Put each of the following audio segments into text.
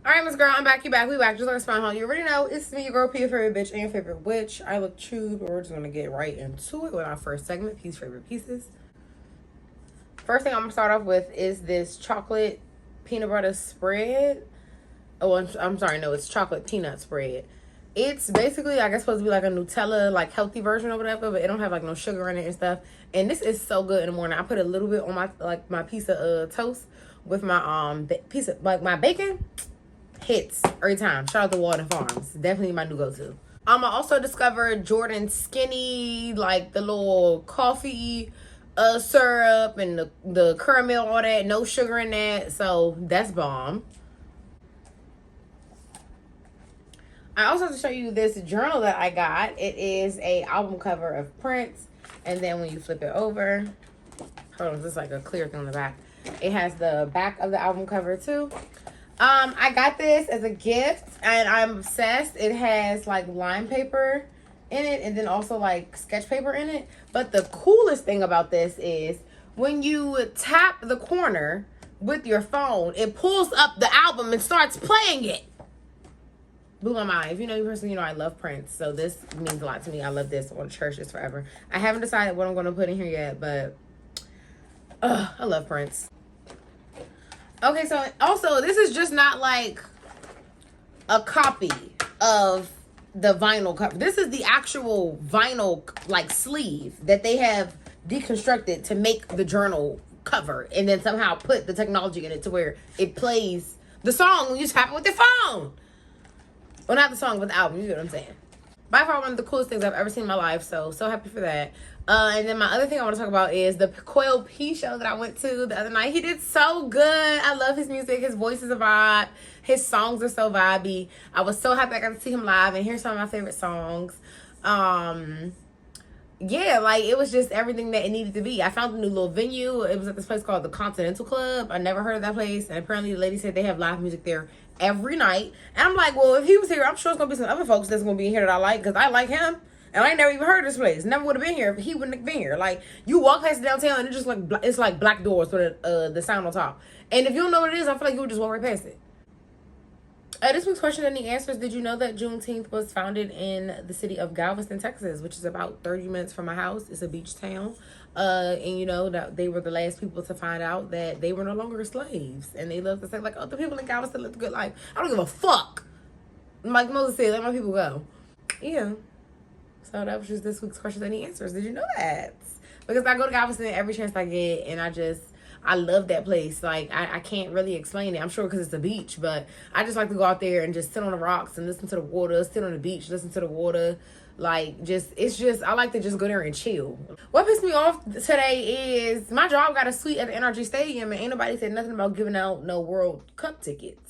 Alright, Miss Girl, I'm back. You back. We back. Just like a smile home. You already know it's me, your girl P, your favorite bitch and your favorite witch. I look chewed, but we're just gonna get right into it with our first segment, P's favorite pieces. First thing I'm gonna start off with is this chocolate peanut butter spread. Oh, I'm sorry, no, it's chocolate peanut spread. It's basically, I guess, supposed to be like a Nutella, like healthy version or whatever, but it don't have like no sugar in it and stuff. And this is so good in the morning. I put a little bit on my piece of toast with my piece of my bacon. Hits every time. Shout out to Walden Farms. Definitely my new go-to. I also discovered Jordan Skinny, like the little coffee syrup and the caramel, all that. No sugar in that. So that's bomb. I also have to show you this journal that I got. It is a album cover of Prince. And then when you flip it over, hold on, this is like a clear thing on the back. It has the back of the album cover too. I got this as a gift and I'm obsessed. It has like lime paper in it and then also like sketch paper in it. But the coolest thing about this is when you tap the corner with your phone, it pulls up the album and starts playing it. Blew my mind. If you know me personally, you know I love Prince. So this means a lot to me. I love this. I want to cherish this forever. I haven't decided what I'm going to put in here yet, but I love Prince. Okay, so also this is just not like a copy of the vinyl cover. This is the actual vinyl like sleeve that they have deconstructed to make the journal cover and then somehow put the technology in it to where it plays the song when you tap it with your phone. Well, not the song, but the album. You get what I'm saying. By far one of the coolest things I've ever seen in my life. So happy for that. And then my other thing I want to talk about is the Q.T.N.A show that I went to the other night. He did so good. I love his music. His voice is a vibe. His songs are so vibey. I was so happy I got to see him live and hear some of my favorite songs. Yeah, like it was just everything that it needed to be. I found a new little venue. It was at this place called the Continental Club. I never heard of that place. And apparently the lady said they have live music there every night. And I'm like, well, if he was here, I'm sure it's going to be some other folks that's going to be here that I like because I like him. And I ain't never even heard of this place. Never would have been here if he wouldn't have been here. Like, you walk past downtown and it's just like, it's like black doors with the sound on top. And if you don't know what it is, I feel like you would just walk right past it. This week's question and the answers. Did you know that Juneteenth was founded in the city of Galveston, Texas, which is about 30 minutes from my house? It's a beach town. And you know that they were the last people to find out that they were no longer slaves. And they love to say like, oh, the people in Galveston lived a good life. I don't give a fuck. Like Moses said, let my people go. Yeah. So that was just this week's question and the answers. Did you know that? Because I go to Galveston every chance I get, and I love that place. Like, I can't really explain it. I'm sure because it's a beach, but I just like to go out there and just sit on the rocks and listen to the water, sit on the beach, listen to the water. Like, I like to just go there and chill. What pissed me off today is my job got a suite at the NRG Stadium, and ain't nobody said nothing about giving out no World Cup tickets.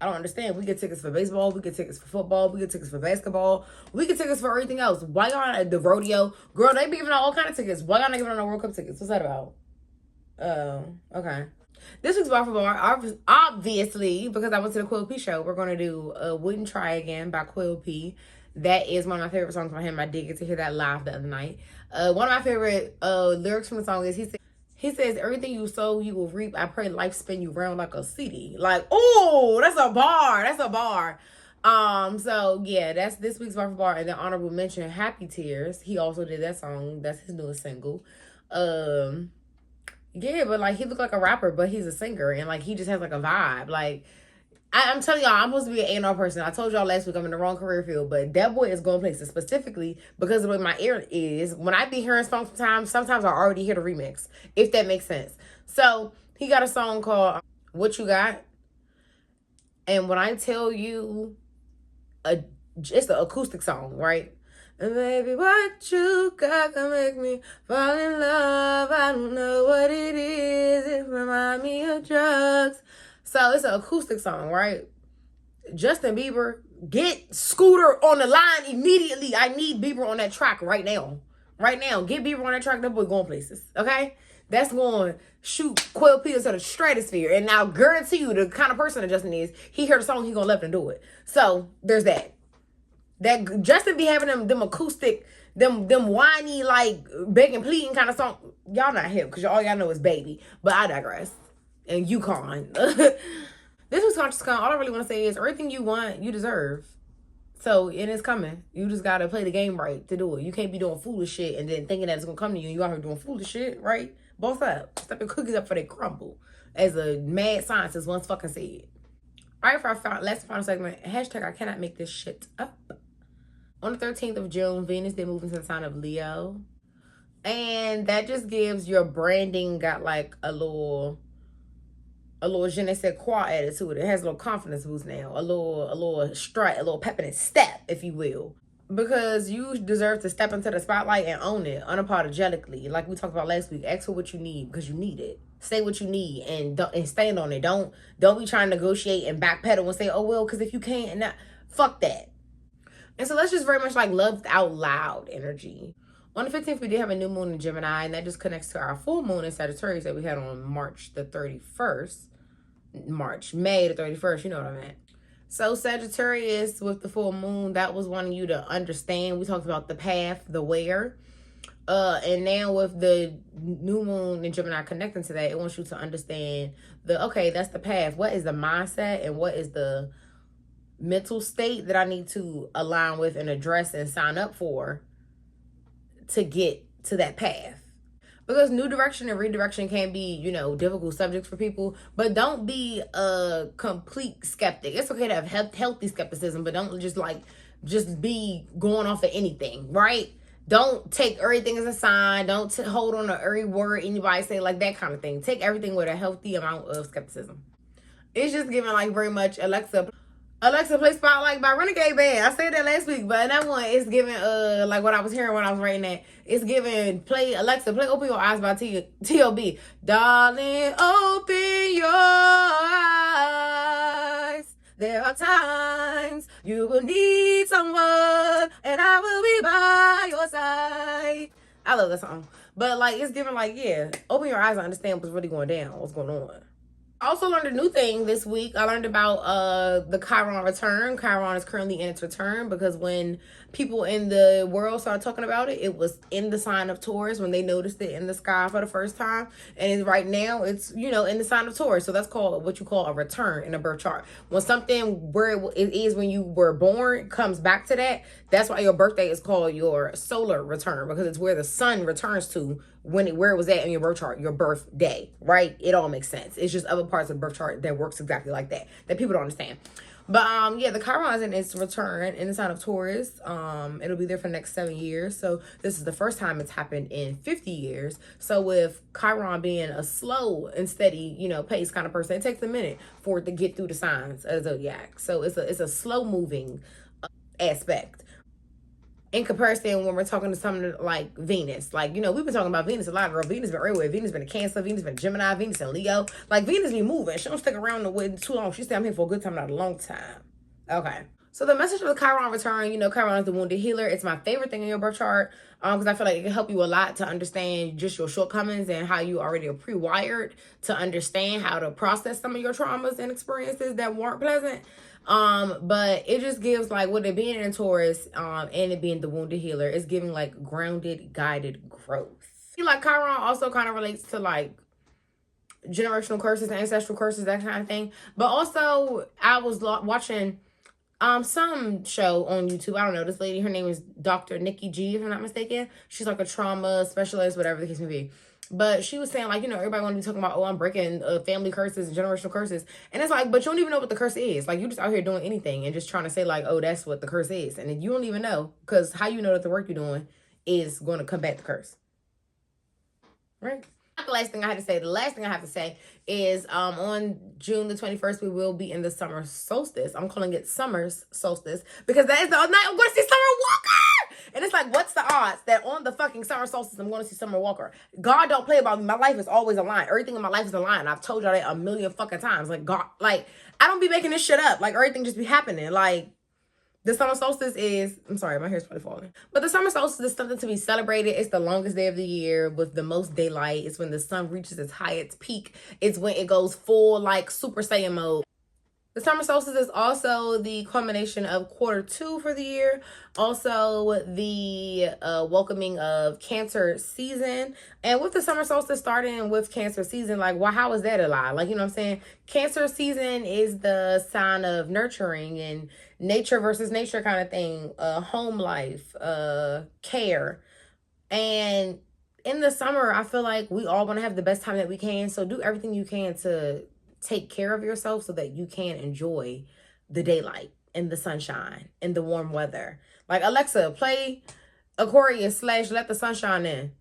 I don't understand. We get tickets for baseball. We get tickets for football. We get tickets for basketball. We get tickets for everything else. Why y'all at the rodeo? Girl, they be giving out all kind of tickets. Why y'all not giving out no World Cup tickets? What's that about? Oh, okay. This week's bar for bar, obviously, because I went to the Q.T.N.A show, we're going to do Wouldn't Try Again by Q.T.N.A. That is one of my favorite songs by him. I did get to hear that live the other night. One of my favorite lyrics from the song is he says, everything you sow, you will reap. I pray life spin you round like a CD. Like, oh, that's a bar. That's a bar. So yeah, that's this week's bar for bar. And then honorable mention, Happy Tears. He also did that song. That's his newest single. Yeah, but like he looked like a rapper, but he's a singer. And like he just has like a vibe. Like, I'm telling y'all, I'm supposed to be an A&R person. I told y'all last week I'm in the wrong career field, but that boy is going places specifically because of the way my ear is. When I be hearing songs sometimes I already hear the remix, if that makes sense. So he got a song called What You Got. And when I tell you, it's an acoustic song, right? And baby, what you got can make me fall in love. I don't know what it is. It reminds me of drugs. So it's an acoustic song, right? Justin Bieber, get Scooter on the line immediately. I need Bieber on that track right now. Right now. Get Bieber on that track. That boy going places, okay? That's going to shoot Q.T.N.A to the stratosphere. And now guarantee you the kind of person that Justin is, he heard the song, he going to let him do it. So there's that. That Justin be having them acoustic, them whiny, like begging, pleading kind of song. Y'all not hip because all y'all know is Baby. But I digress. And UConn. This was launch is coming. All I really want to say is everything you want, you deserve. So, and it's coming. You just got to play the game right to do it. You can't be doing foolish shit and then thinking that it's going to come to you and you out here doing foolish shit, right? Both up. Step your cookies up for they crumble. As a mad scientist once fucking said. All right, for our last final segment, hashtag I cannot make this shit up. On the 13th of June, Venus did move into the sign of Leo. And that just gives your branding got like a little je ne sais quoi attitude. It has a little confidence boost now. A little strut, a little pep in its step, if you will. Because you deserve to step into the spotlight and own it unapologetically. Like we talked about last week, ask for what you need because you need it. Say what you need and stand on it. Don't be trying to negotiate and backpedal and say, oh well, because if you can't, and not, fuck that. And so that's just very much like loved out loud energy. On the 15th, we did have a new moon in Gemini, and that just connects to our full moon in Sagittarius that we had on March the 31st. May the 31st, you know what I meant. So Sagittarius with the full moon, that was wanting you to understand. We talked about the path, the where. And now with the new moon in Gemini connecting to that, it wants you to understand okay, that's the path. What is the mindset and what is the mental state that I need to align with and address and sign up for to get to that path? Because new direction and redirection can be, difficult subjects for people. But don't be a complete skeptic. It's okay to have healthy skepticism, but don't just be going off of anything, right? Don't take everything as a sign. Don't hold on to every word anybody say, like that kind of thing. Take everything with a healthy amount of skepticism. It's just giving like very much Alexa play Spotlight by Renegade Band. I said that last week, but that one is giving like what I was hearing when I was writing that. It's giving Alexa play Open Your Eyes by T.O.B. Darling, open your eyes. There are times you will need someone, and I will be by your side. I love that song. But like it's giving like, yeah, open your eyes and understand what's really going down, what's going on. I also learned a new thing this week. I learned about the Chiron return. Chiron is currently in its return because when people in the world started talking about it, it was in the sign of Taurus when they noticed it in the sky for the first time. And right now it's, in the sign of Taurus. So that's called what you call a return in a birth chart. When something where it is when you were born comes back to that, that's why your birthday is called your solar return, because it's where the sun returns to where it was at in your birth chart, your birthday, right? It all makes sense. It's just other parts of the birth chart that works exactly like that people don't understand. But yeah, the Chiron is in its return in the sign of Taurus. It'll be there for the next 7 years. So this is the first time it's happened in 50 years. So with Chiron being a slow and steady, pace kind of person, it takes a minute for it to get through the signs of the zodiac. So it's a slow moving aspect. In comparison, when we're talking to something like Venus, like, we've been talking about Venus a lot, girl. Venus been everywhere. Venus been a Cancer, Venus been a Gemini, Venus and Leo. Like, Venus be moving. She don't stick around the way too long. She say, I'm here for a good time, not a long time. Okay. So the message of the Chiron return, Chiron is the wounded healer. It's my favorite thing in your birth chart because I feel like it can help you a lot to understand just your shortcomings and how you already are pre-wired to understand how to process some of your traumas and experiences that weren't pleasant. But it just gives like with it being in Taurus, and it being the wounded healer, it's giving like grounded, guided growth. Like Chiron also kind of relates to like generational curses, ancestral curses, that kind of thing. But also I was watching some show on YouTube. I don't know, this lady, her name is Dr. Nikki G, if I'm not mistaken. She's like a trauma specialist, whatever the case may be. But she was saying, like, everybody want to be talking about, I'm breaking family curses and generational curses. And it's like, but you don't even know what the curse is. Like, you just out here doing anything and just trying to say, like, oh, that's what the curse is. And you don't even know, because how you know that the work you're doing is going to combat the curse. Right? The last thing I have to say is on June the 21st, we will be in the summer solstice. I'm calling it summer's solstice because that is the night I'm going to see Summer Walker. And it's like, what's the odds that on the fucking summer solstice, I'm going to see Summer Walker? God don't play about me. My life is always aligned. Everything in my life is aligned. I've told y'all that a million fucking times. Like, God, like, I don't be making this shit up. Like, everything just be happening. Like, the summer solstice is, I'm sorry, my hair's probably falling. But the summer solstice is something to be celebrated. It's the longest day of the year with the most daylight. It's when the sun reaches its highest peak. It's when it goes full, like, Super Saiyan mode. The summer solstice is also the culmination of Q2 for the year. Also, the welcoming of Cancer season. And with the summer solstice starting with Cancer season, like, well, how is that a lie? Like, you know what I'm saying? Cancer season is the sign of nurturing and nature versus nature kind of thing. Home life, care. And in the summer, I feel like we all want to have the best time that we can. So do everything you can to take care of yourself so that you can enjoy the daylight and the sunshine and the warm weather. Like, Alexa, play Aquarius / Let the Sunshine In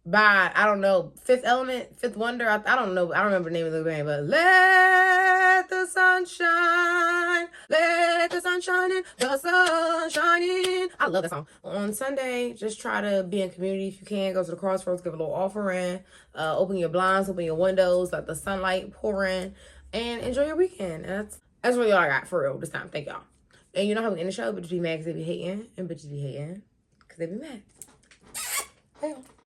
by, I don't know, Fifth Element, Fifth Wonder. I don't know. I don't remember the name of the band, but let the sunshine, let the sunshine in, the sunshine in. I love that song. On Sunday, just try to be in community if you can. Go to the crossroads, give a little offering, open your blinds, open your windows, let the sunlight pour in, and enjoy your weekend. And that's really all I got for real this time. Thank y'all. And you know how we end the show? Bitches be mad because they be hating, and bitches be hating because they be mad. Hey.